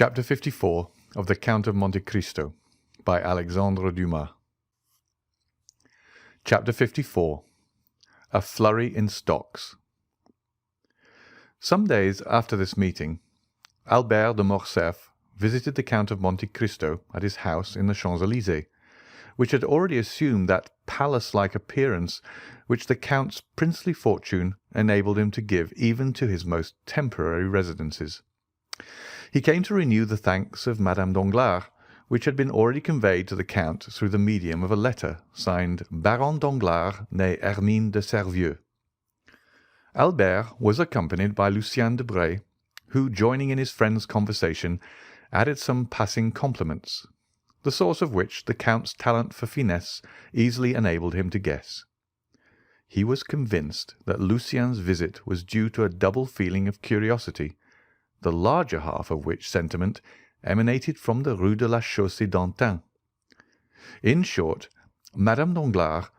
Chapter 54 of the Count of Monte Cristo by Alexandre Dumas. Chapter 54 A Flurry in Stocks. Some days after this meeting, Albert de Morcerf visited the Count of Monte Cristo at his house in the Champs-Élysées, which had already assumed that palace-like appearance which the Count's princely fortune enabled him to give even to his most temporary residences. He came to renew the thanks of Madame Danglars, which had been already conveyed to the Count through the medium of a letter signed Baron Danglars née Hermine de Servieux. Albert was accompanied by Lucien Debray, who, joining in his friend's conversation, added some passing compliments, the source of which the Count's talent for finesse easily enabled him to guess. He was convinced that Lucien's visit was due to a double feeling of curiosity, the larger half of which sentiment emanated from the Rue de la Chaussée-d'Antin. In short, Madame Danglars,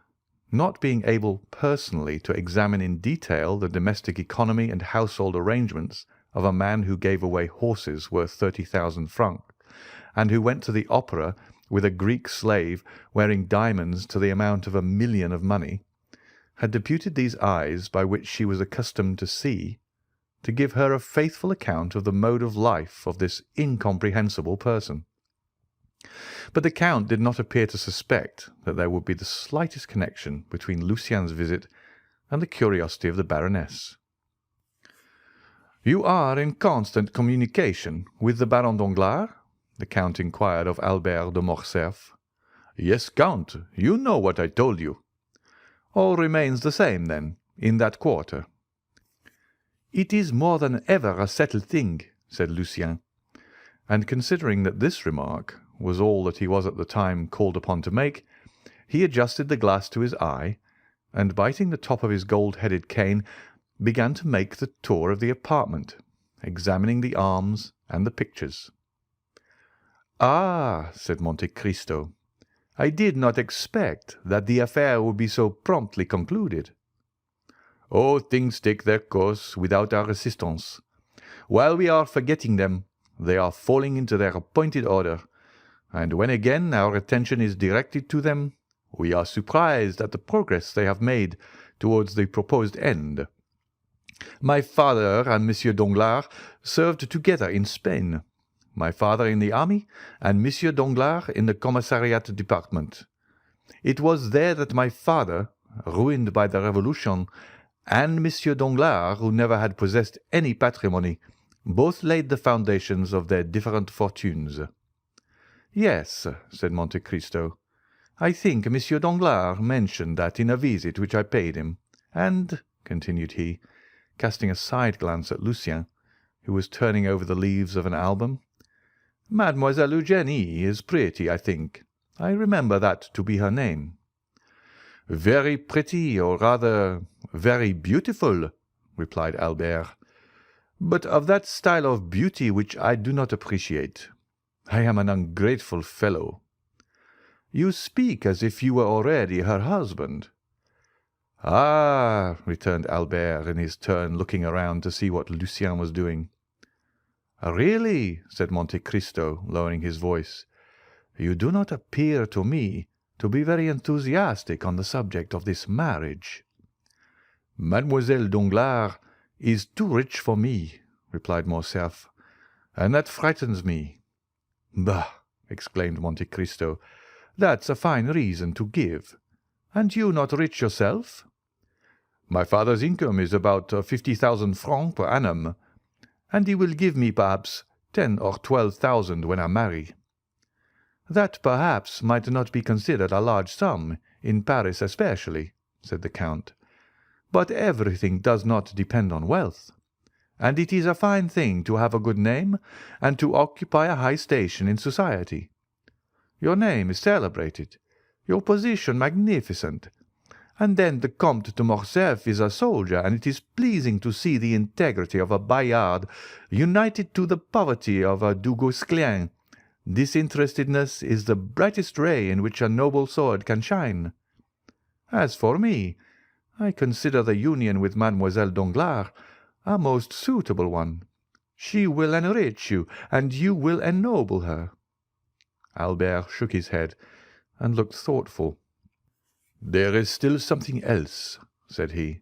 not being able personally to examine in detail the domestic economy and household arrangements of a man who gave away horses worth 30,000 francs, and who went to the opera with a Greek slave wearing diamonds to the amount of 1,000,000 of money, had deputed these eyes by which she was accustomed to see, to give her a faithful account of the mode of life of this incomprehensible person. But the Count did not appear to suspect that there would be the slightest connection between Lucien's visit and the curiosity of the Baroness. "You are in constant communication with the Baron Danglars?" the Count inquired of Albert de Morcerf. "Yes, Count, you know what I told you." "All remains the same, then, in that quarter?" "It is more than ever a settled thing," said Lucien, and considering that this remark was all that he was at the time called upon to make, he adjusted the glass to his eye, and biting the top of his gold-headed cane, began to make the tour of the apartment, examining the arms and the pictures. "Ah," said Monte Cristo, "I did not expect that the affair would be so promptly concluded." "Oh, things take their course without our assistance. While we are forgetting them, they are falling into their appointed order, and when again our attention is directed to them, we are surprised at the progress they have made towards the proposed end. My father and Monsieur Danglars served together in Spain, my father in the army and Monsieur Danglars in the commissariat department. It was there that my father, ruined by the Revolution, and Monsieur Danglars, who never had possessed any patrimony, both laid the foundations of their different fortunes." "Yes," said Monte Cristo, "I think Monsieur Danglars mentioned that in a visit which I paid him. And," continued he, casting a side glance at Lucien, who was turning over the leaves of an album, "Mademoiselle Eugénie is pretty, I think. I remember that to be her name." "Very pretty, or rather very beautiful," replied Albert, "but of that style of beauty which I do not appreciate. I am an ungrateful fellow." "You speak as if you were already her husband." "Ah," returned Albert in his turn, looking around to see what Lucien was doing. "Really," said Monte Cristo, lowering his voice, "you do not appear to me to be very enthusiastic on the subject of this marriage." "Mademoiselle Danglars is too rich for me," replied Morcerf, "and that frightens me." "Bah!" exclaimed Monte Cristo, "that's a fine reason to give. And you not rich yourself?" "My father's income is about 50,000 francs per annum, and he will give me perhaps 10 or 12,000 when I marry." "That perhaps might not be considered a large sum, in Paris especially," said the Count. "But everything does not depend on wealth, and it is a fine thing to have a good name and to occupy a high station in society. Your name is celebrated, your position magnificent, and then the Comte de Morcerf is a soldier, and it is pleasing to see the integrity of a Bayard united to the poverty of a Du Guesclin. Disinterestedness is the brightest ray in which a noble sword can shine. As for me, I consider the union with Mademoiselle Danglars a most suitable one. She will enrich you, and you will ennoble her." Albert shook his head and looked thoughtful. "There is still something else," said he.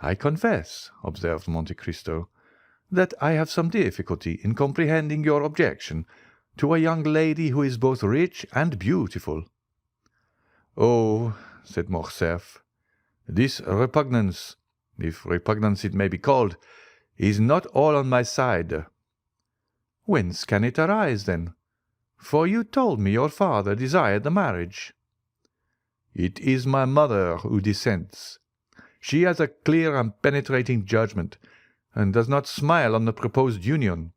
"I confess," observed Monte Cristo, "that I have some difficulty in comprehending your objection to a young lady who is both rich and beautiful." "Oh," said Morcerf, "this repugnance, if repugnance it may be called, is not all on my side." "Whence can it arise, then? For you told me your father desired the marriage." "It is my mother who dissents. She has a clear and penetrating judgment, and does not smile on the proposed union.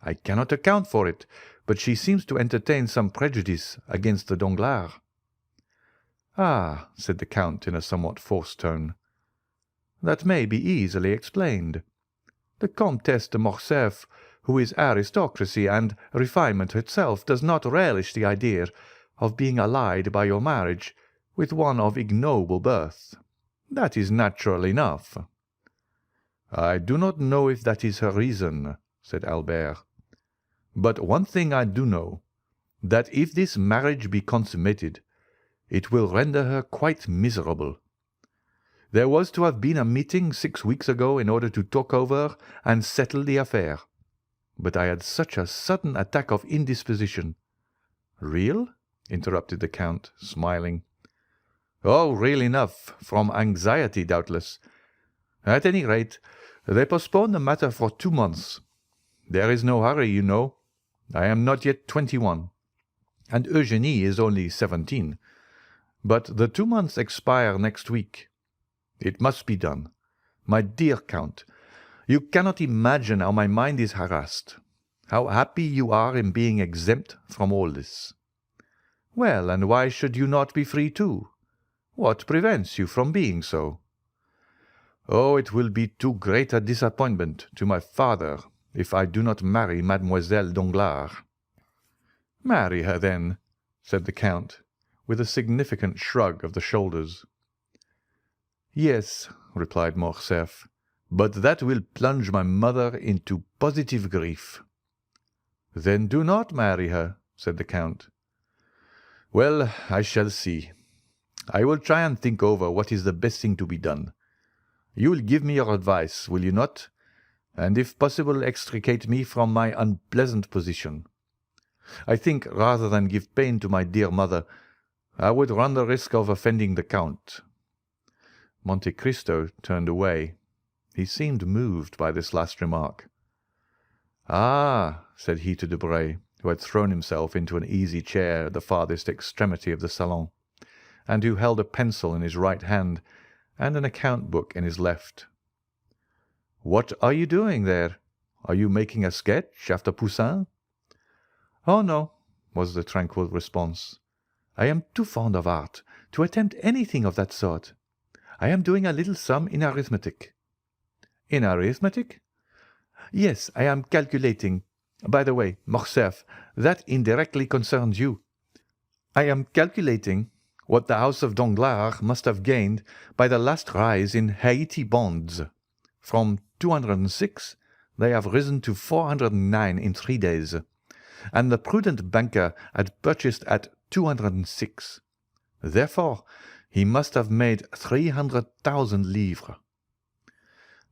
I cannot account for it, but she seems to entertain some prejudice against the Danglars." "Ah," said the Count in a somewhat forced tone, "that may be easily explained. The Comtesse de Morcerf, who is aristocracy and refinement itself, does not relish the idea of being allied by your marriage with one of ignoble birth. That is natural enough." "I do not know if that is her reason," said Albert. "But one thing I do know, that if this marriage be consummated, it will render her quite miserable. There was to have been a meeting 6 weeks ago in order to talk over and settle the affair, but I had such a sudden attack of indisposition." "Real?" interrupted the Count, smiling. "Oh, real enough, from anxiety, doubtless. At any rate, they postponed the matter for 2 months. There is no hurry, you know. I am not yet 21, and Eugénie is only 17. But the 2 months expire next week. It must be done. My dear Count, you cannot imagine how my mind is harassed, how happy you are in being exempt from all this." "Well, and why should you not be free too? What prevents you from being so?" "Oh, it will be too great a disappointment to my father if I do not marry Mademoiselle Danglars." "Marry her, then," said the Count, with a significant shrug of the shoulders. "Yes," replied Morcerf, "but that will plunge my mother into positive grief." "Then do not marry her," said the Count. "Well, I shall see. I will try and think over what is the best thing to be done. You will give me your advice, will you not? And if possible extricate me from my unpleasant position. I think, rather than give pain to my dear mother, I would run the risk of offending the Count." Monte Cristo turned away. He seemed moved by this last remark. "Ah," said he to Debray, who had thrown himself into an easy chair at the farthest extremity of the salon, and who held a pencil in his right hand and an account-book in his left. "What are you doing there? Are you making a sketch after Poussin?" "Oh, no," was the tranquil response. "I am too fond of art to attempt anything of that sort. I am doing a little sum in arithmetic." "In arithmetic?" "Yes, I am calculating. By the way, Morcerf, that indirectly concerns you. I am calculating what the house of Danglars must have gained by the last rise in Haiti bonds. From 206 they have risen to 409 in 3 days, and the prudent banker had purchased at 206. Therefore, he must have made 300,000 livres."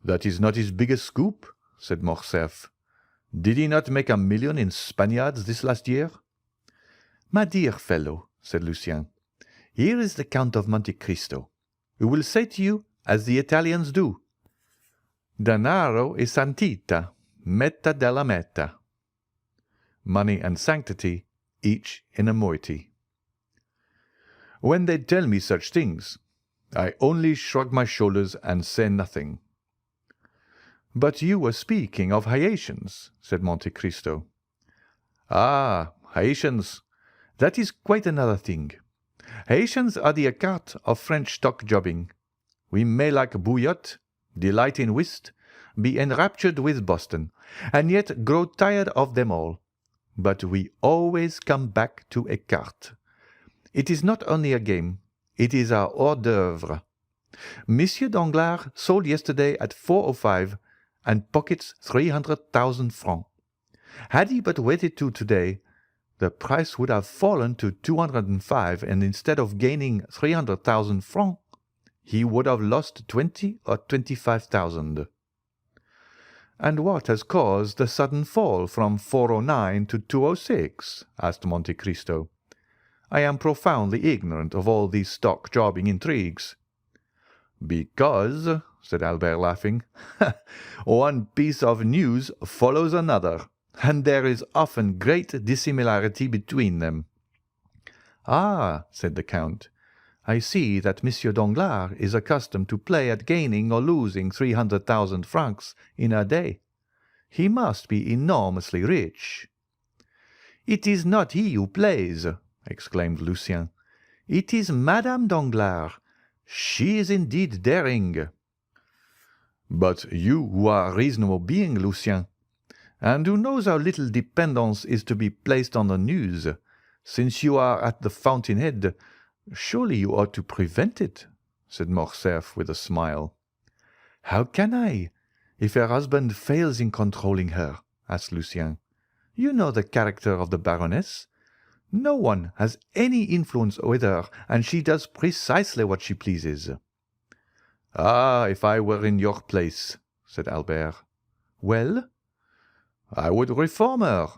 "That is not his biggest scoop," said Morcerf. "Did he not make 1,000,000 in Spaniards this last year?" "My dear fellow," said Lucien, "here is the Count of Monte Cristo, who will say to you, as the Italians do, 'Denaro e santità, metà della metà.' Money and sanctity, each in a moiety. When they tell me such things, I only shrug my shoulders and say nothing." "But you were speaking of Haitians," said Monte Cristo. "Ah, Haitians! That is quite another thing. Haitians are the écarté of French stock jobbing. We may like bouillotte, delight in whist, be enraptured with Boston, and yet grow tired of them all. But we always come back to écarté. It is not only a game, it is our hors d'œuvre. Monsieur Danglars sold yesterday at 4:05, and pockets 300,000 francs. Had he but waited till today, the price would have fallen to 205, and instead of gaining 300,000 francs, he would have lost 20 or 25,000. "And what has caused the sudden fall from 409 to 206? Asked Monte Cristo. "I am profoundly ignorant of all these stock-jobbing intrigues." "Because," said Albert, laughing, "one piece of news follows another, and there is often great dissimilarity between them." "Ah," said the Count, "I see that Monsieur Danglars is accustomed to play at gaining or losing 300,000 francs in a day. He must be enormously rich." "It is not he who plays," exclaimed Lucien. "It is Madame Danglars. She is indeed daring." "But you who are a reasonable being, Lucien, and who knows how little dependence is to be placed on the news, since you are at the fountain-head, surely you ought to prevent it," said Morcerf with a smile. "How can I, if her husband fails in controlling her?" asked Lucien. "You know the character of the Baroness. No one has any influence with her, and she does precisely what she pleases." "Ah, if I were in your place," said Albert. "Well?" "I would reform her.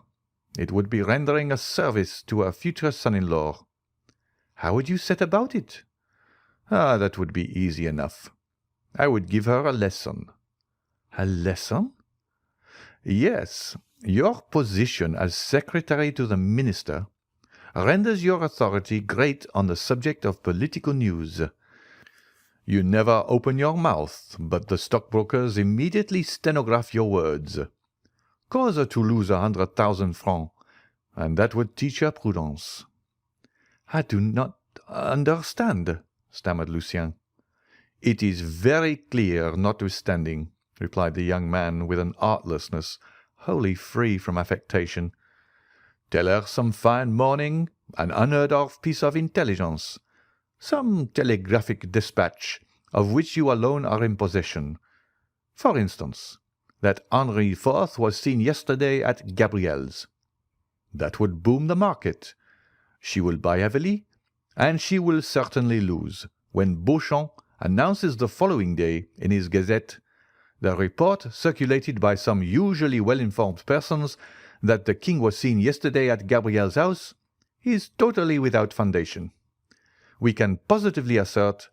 It would be rendering a service to her future son-in-law." "How would you set about it?" "Ah, that would be easy enough. I would give her a lesson." "A lesson?" "Yes. Your position as secretary to the minister renders your authority great on the subject of political news. You never open your mouth, but the stockbrokers immediately stenograph your words. Cause her to lose 100,000 francs, and that would teach her prudence." "I do not understand," stammered Lucien. "It is very clear, notwithstanding," replied the young man with an artlessness wholly free from affectation. "Tell her some fine morning an unheard-of piece of intelligence, some telegraphic despatch of which you alone are in possession. For instance, that Henri IV was seen yesterday at Gabriel's. That would boom the market. She will buy heavily, and she will certainly lose when Beauchamp announces the following day in his Gazette the report circulated by some usually well-informed persons that the king was seen yesterday at Gabriel's house is totally without foundation. We can positively assert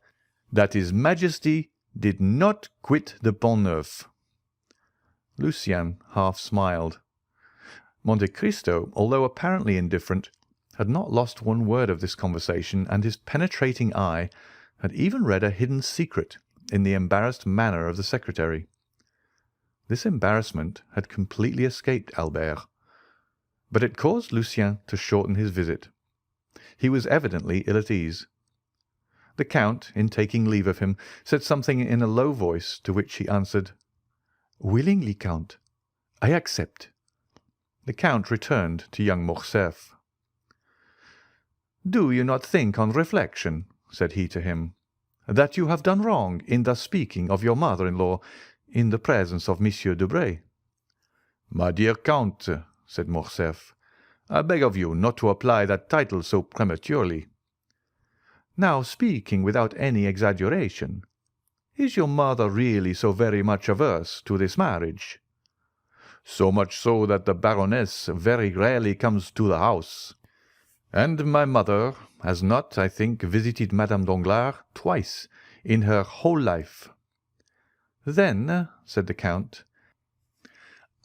that His Majesty did not quit the Pont Neuf." Lucien half smiled. Monte Cristo, although apparently indifferent, had not lost one word of this conversation, and his penetrating eye had even read a hidden secret in the embarrassed manner of the secretary. This embarrassment had completely escaped Albert, but it caused Lucien to shorten his visit. He was evidently ill at ease. The Count, in taking leave of him, said something in a low voice, to which he answered, "Willingly, Count. I accept." The Count returned to young Morcerf. "Do you not think on reflection," said he to him, "that you have done wrong in thus speaking of your mother-in-law in the presence of Monsieur Debray?" "My dear Count," said Morcerf, "I beg of you not to apply that title so prematurely." "Now, speaking without any exaggeration, is your mother really so very much averse to this marriage?" "So much so that the Baroness very rarely comes to the house, and my mother has not, I think, visited Madame Danglars twice in her whole life." "Then," said the Count,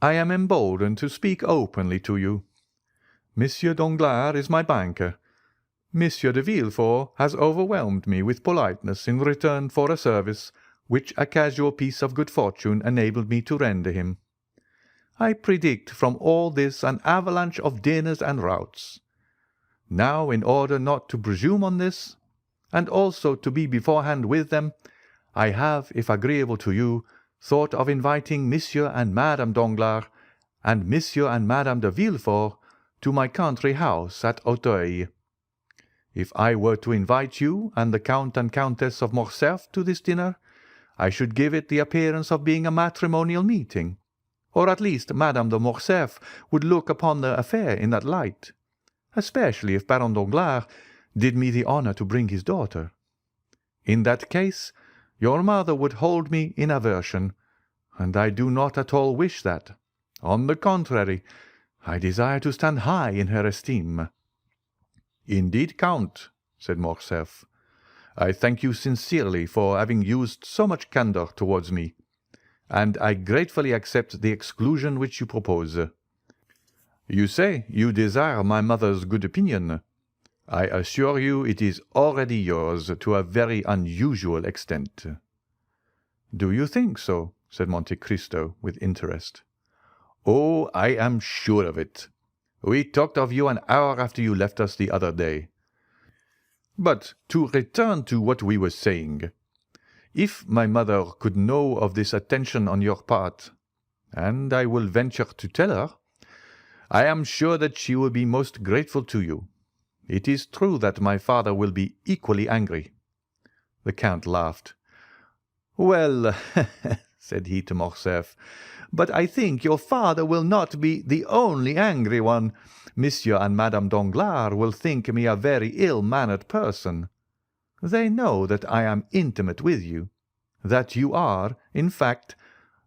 "I am emboldened to speak openly to you. Monsieur Danglars is my banker. Monsieur de Villefort has overwhelmed me with politeness in return for a service which a casual piece of good fortune enabled me to render him. I predict from all this an avalanche of dinners and routs. Now, in order not to presume on this, and also to be beforehand with them, I have, if agreeable to you, thought of inviting Monsieur and Madame Danglars and Monsieur and Madame de Villefort to my country house at Auteuil. If I were to invite you and the Count and Countess of Morcerf to this dinner, I should give it the appearance of being a matrimonial meeting, or at least Madame de Morcerf would look upon the affair in that light, especially if Baron Danglars did me the honour to bring his daughter. In that case, your mother would hold me in aversion, and I do not at all wish that. On the contrary, I desire to stand high in her esteem." "Indeed, Count," said Morcerf, "I thank you sincerely for having used so much candour towards me, and I gratefully accept the exclusion which you propose. You say you desire my mother's good opinion. I assure you it is already yours to a very unusual extent." "Do you think so?" said Monte Cristo with interest. "Oh, I am sure of it. We talked of you an hour after you left us the other day. But to return to what we were saying, if my mother could know of this attention on your part, and I will venture to tell her, I am sure that she will be most grateful to you. It is true that my father will be equally angry." The Count laughed. "Well," said he to Morcerf, "but I think your father will not be the only angry one. Monsieur and Madame Danglars will think me a very ill-mannered person. They know that I am intimate with you, that you are, in fact,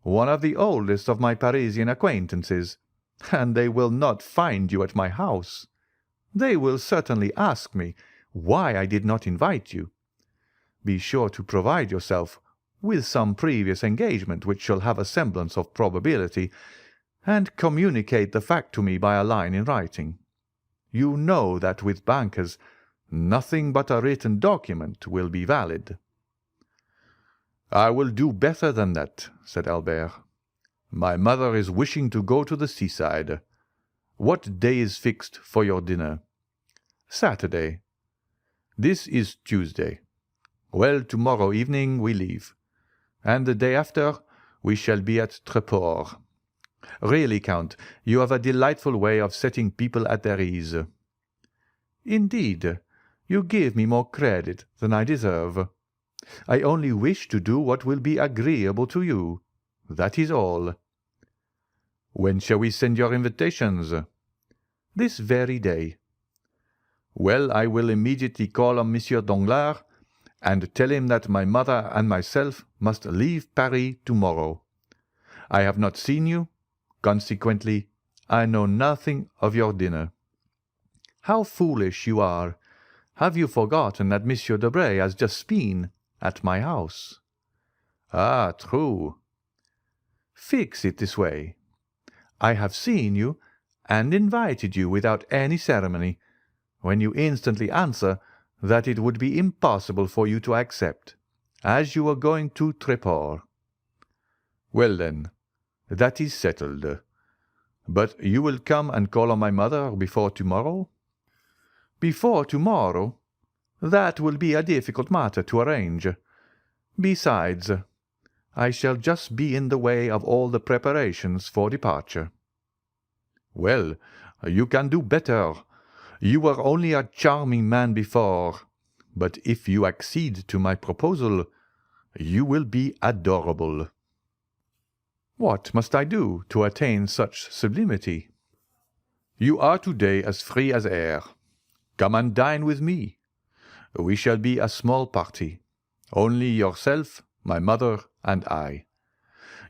one of the oldest of my Parisian acquaintances, and they will not find you at my house. They will certainly ask me why I did not invite you. Be sure to provide yourself with some previous engagement which shall have a semblance of probability, and communicate the fact to me by a line in writing. You know that with bankers nothing but a written document will be valid." "I will do better than that," said Albert. "My mother is wishing to go to the seaside. What day is fixed for your dinner?" "Saturday." "This is Tuesday. Well, tomorrow evening we leave, and the day after we shall be at Tréport. Really, Count, you have a delightful way of setting people at their ease." "Indeed, you give me more credit than I deserve. I only wish to do what will be agreeable to you. That is all." "When shall we send your invitations?" "This very day." "Well, I will immediately call on Monsieur Danglars, and tell him that my mother and myself must leave Paris tomorrow. I have not seen you, consequently I know nothing of your dinner." "How foolish you are! Have you forgotten that Monsieur Debray has just been at my house?" "Ah, true." "Fix it this way. I have seen you and invited you without any ceremony, when you instantly answer that it would be impossible for you to accept, as you were going to Tréport." "Well, then, that is settled. But you will come and call on my mother before tomorrow?" "Before tomorrow? That will be a difficult matter to arrange. Besides, I shall just be in the way of all the preparations for departure." "Well, you can do better. You were only a charming man before, but if you accede to my proposal, you will be adorable." "What must I do to attain such sublimity?" "You are today as free as air. Come and dine with me. We shall be a small party, only yourself, my mother, and I.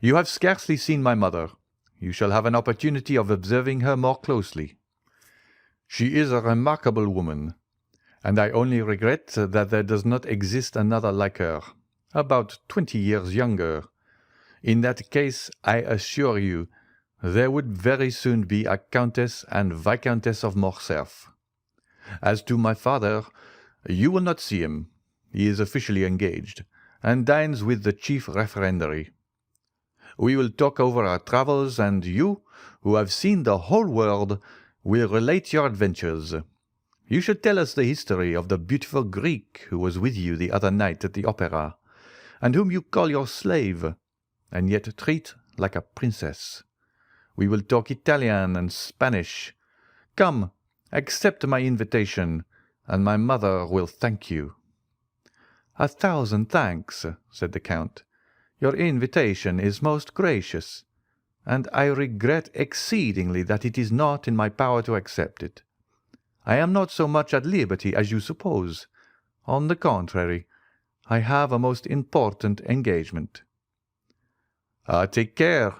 You have scarcely seen my mother. You shall have an opportunity of observing her more closely. She is a remarkable woman, and I only regret that there does not exist another like her, about 20 years younger. In that case, I assure you, there would very soon be a Countess and Viscountess of Morcerf. As to my father, you will not see him. He is officially engaged, and dines with the chief referendary. We will talk over our travels, and you, who have seen the whole world, will relate your adventures. You should tell us the history of the beautiful Greek who was with you the other night at the opera, and whom you call your slave, and yet treat like a princess. We will talk Italian and Spanish. Come, accept my invitation, and my mother will thank you." "1,000 thanks," said the Count. Your invitation is most gracious, and I regret exceedingly that it is not in my power to accept it. I am not so much at liberty as you suppose. On the contrary, I have a most important engagement." "Take care.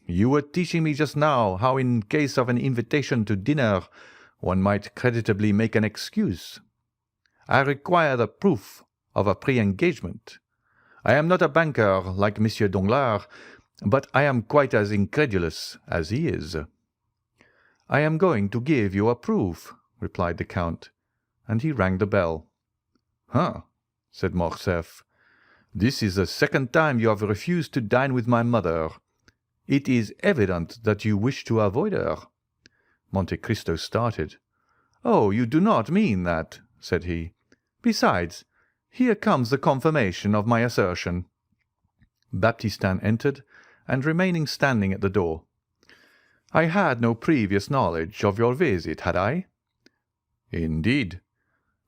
You were teaching me just now how in case of an invitation to dinner one might creditably make an excuse. I require the proof of a pre-engagement. I am not a banker like Monsieur Danglars, but I am quite as incredulous as he is." "I am going to give you a proof," replied the Count, and he rang the bell. "Huh," said Morcerf. "This is the second time you have refused to dine with my mother. It is evident that you wish to avoid her." Monte Cristo started. "Oh, you do not mean that," said he. "Besides, here comes the confirmation of my assertion." Baptistin entered, and remaining standing at the door. "I had no previous knowledge of your visit, had I?" "Indeed.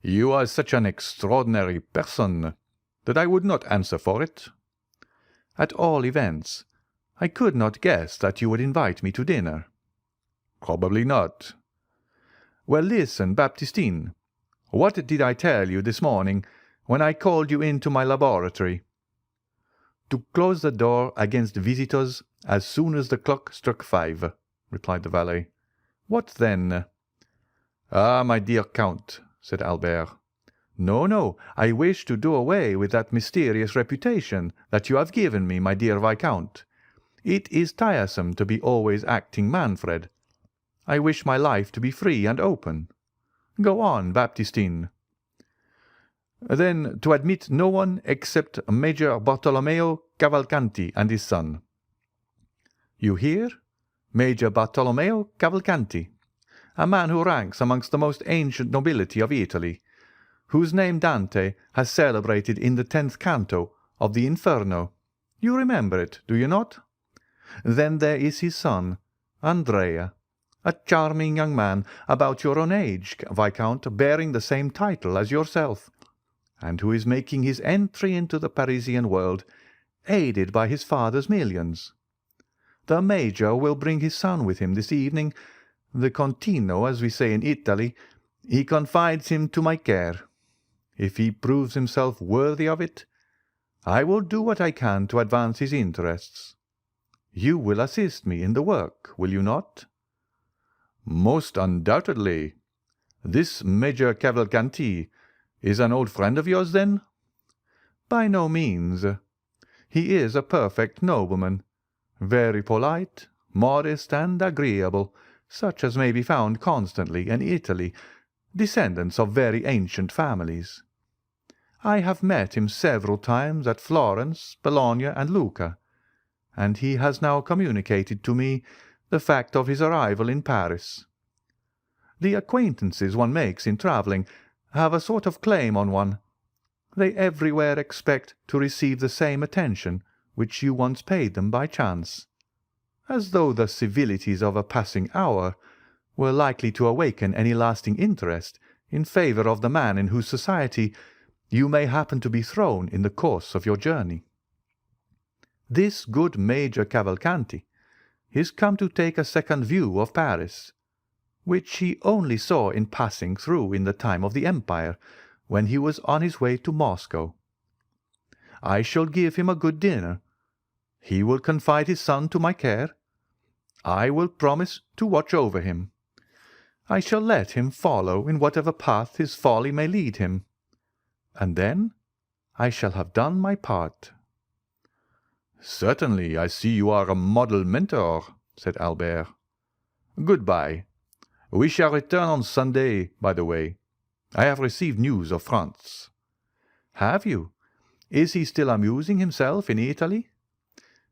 You are such an extraordinary person that I would not answer for it." "At all events, I could not guess that you would invite me to dinner." "Probably not." "Well, listen, Baptistin. What did I tell you this morning when I called you into my laboratory?" "To close the door against visitors as soon as the clock struck 5, replied the valet. "What then?" "Ah, my dear Count," said Albert. "No, no, I wish to do away with that mysterious reputation that you have given me, my dear Viscount. It is tiresome to be always acting Manfred. I wish my life to be free and open. Go on, Baptistin." "Then to admit no one except Major Bartolomeo Cavalcanti and his son." "You hear? Major Bartolomeo Cavalcanti, a man who ranks amongst the most ancient nobility of Italy, whose name Dante has celebrated in the 10th canto of the Inferno. You remember it, do you not? Then there is his son, Andrea, a charming young man about your own age, Viscount, bearing the same title as yourself, and who is making his entry into the Parisian world, aided by his father's millions. The Major will bring his son with him this evening, the Contino, as we say in Italy. He confides him to my care. If he proves himself worthy of it, I will do what I can to advance his interests. You will assist me in the work, will you not?" "Most undoubtedly. This Major Cavalcanti is an old friend of yours, then?" "By no means. He is a perfect nobleman, very polite, modest, and agreeable, such as may be found constantly in Italy, descendants of very ancient families. I have met him several times at Florence, Bologna, and Lucca, and he has now communicated to me the fact of his arrival in Paris. The acquaintances one makes in travelling have a sort of claim on one. They everywhere expect to receive the same attention which you once paid them by chance, as though the civilities of a passing hour were likely to awaken any lasting interest in favour of the man in whose society you may happen to be thrown in the course of your journey. This good Major Cavalcanti is come to take a second view of Paris, which he only saw in passing through in the time of the Empire, when he was on his way to Moscow. I shall give him a good dinner. He will confide his son to my care. I will promise to watch over him. I shall let him follow in whatever path his folly may lead him. And then I shall have done my part." "Certainly, I see you are a model mentor," said Albert. "Good-bye. We shall return on Sunday, by the way. I have received news of France." "Have you? Is he still amusing himself in Italy?"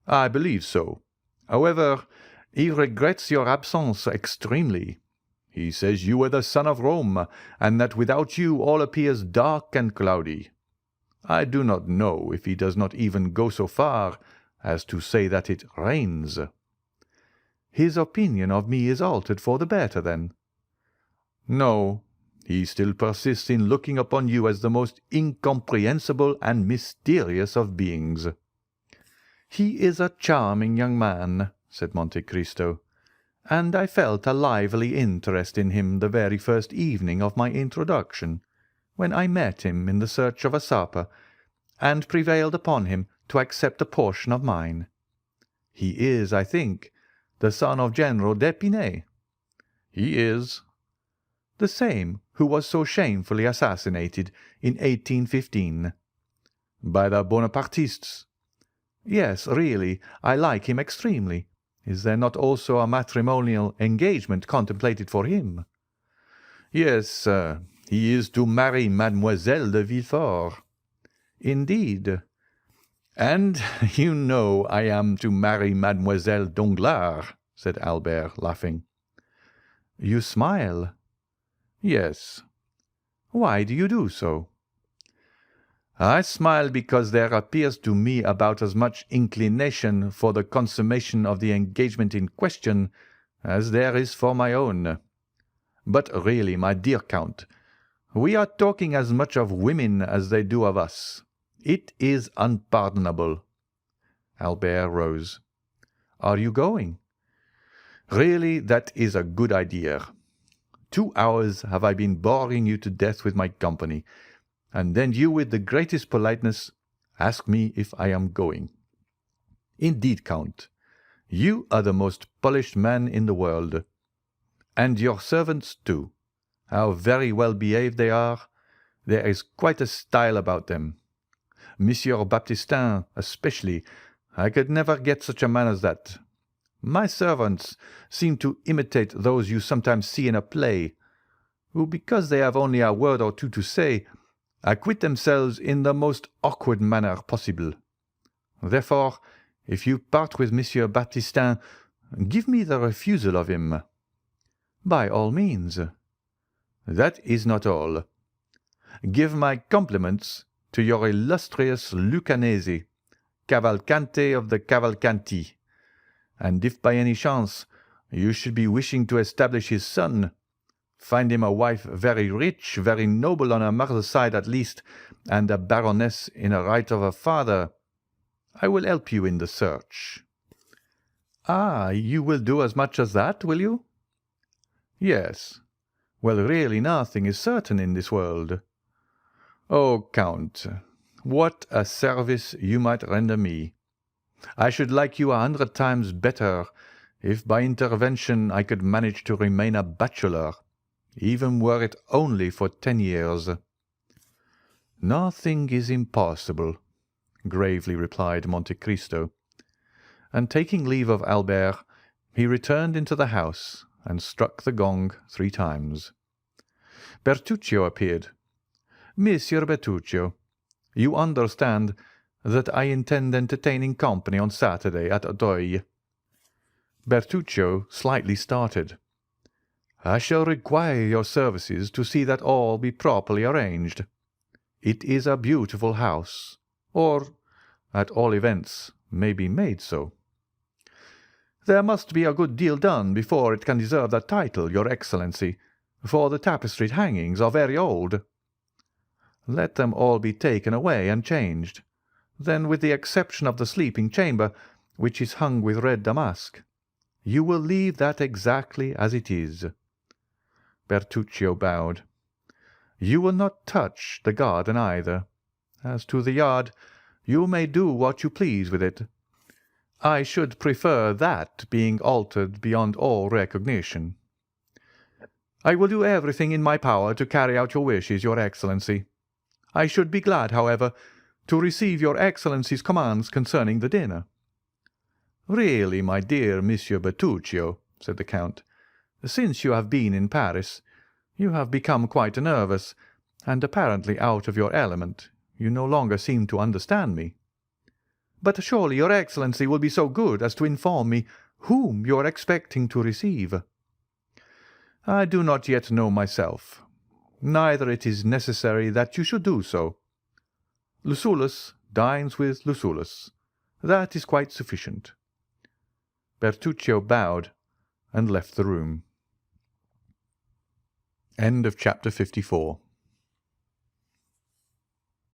"I believe so. However, he regrets your absence extremely. He says you were the son of Rome, and that without you all appears dark and cloudy. I do not know if he does not even go so far as to say that it rains." "His opinion of me is altered for the better, then?" "No, he still persists in looking upon you as the most incomprehensible and mysterious of beings." "He is a charming young man," said Monte Cristo, "and I felt a lively interest in him the very first evening of my introduction, when I met him in the search of a supper, and prevailed upon him to accept a portion of mine. He is, I think, the son of General d'Épinay." "He is." "The same who was so shamefully assassinated in 1815. "By the Bonapartists." "Yes, really, I like him extremely. Is there not also a matrimonial engagement contemplated for him?" "Yes, he is to marry Mademoiselle de Villefort." "Indeed." "And you know I am to marry Mademoiselle Danglars," said Albert, laughing. "You smile." "Yes." "Why do you do so?" "I smile because there appears to me about as much inclination for the consummation of the engagement in question as there is for my own. But really, my dear Count, we are talking as much of women as they do of us. It is unpardonable." Albert rose. "Are you going?" "Really, that is a good idea. 2 hours have I been boring you to death with my company, and then you, with the greatest politeness, ask me if I am going. Indeed, Count, you are the most polished man in the world. And your servants, too. How very well behaved they are. There is quite a style about them. Monsieur Baptistin, especially. I could never get such a man as that. My servants seem to imitate those you sometimes see in a play, who, because they have only a word or two to say, acquit themselves in the most awkward manner possible. Therefore, if you part with Monsieur Baptistin, give me the refusal of him." "By all means." "That is not all. Give my compliments to your illustrious Lucanese, Cavalcante of the Cavalcanti, and if by any chance you should be wishing to establish his son, find him a wife very rich, very noble on her mother's side at least, and a baroness in a right of her father. I will help you in the search." "Ah, you will do as much as that, will you?" "Yes." "Well, really nothing is certain in this world." "Oh, Count, what a service you might render me! I should like you 100 times better if by intervention I could manage to remain a bachelor, even were it only for 10 years. "Nothing is impossible," gravely replied Monte Cristo, and taking leave of Albert, he returned into the house and struck the gong 3 times. Bertuccio appeared. "Monsieur Bertuccio, you understand that I intend entertaining company on Saturday at Auteuil." Bertuccio slightly started. "I shall require your services to see that all be properly arranged. It is a beautiful house, or, at all events, may be made so." "There must be a good deal done before it can deserve that title, your Excellency, for the tapestried hangings are very old." "Let them all be taken away and changed. Then, with the exception of the sleeping chamber, which is hung with red damask, you will leave that exactly as it is." Bertuccio bowed. "You will not touch the garden either. As to the yard, you may do what you please with it. I should prefer that being altered beyond all recognition." "I will do everything in my power to carry out your wishes, your Excellency. I should be glad, however, to receive your Excellency's commands concerning the dinner." "Really, my dear Monsieur Bertuccio," said the Count, "since you have been in Paris, you have become quite nervous, and apparently out of your element. You no longer seem to understand me." "But surely your Excellency will be so good as to inform me whom you are expecting to receive." "I do not yet know myself. Neither it is necessary that you should do so. Lucullus dines with Lucullus. That is quite sufficient." Bertuccio bowed and left the room. Chapter 54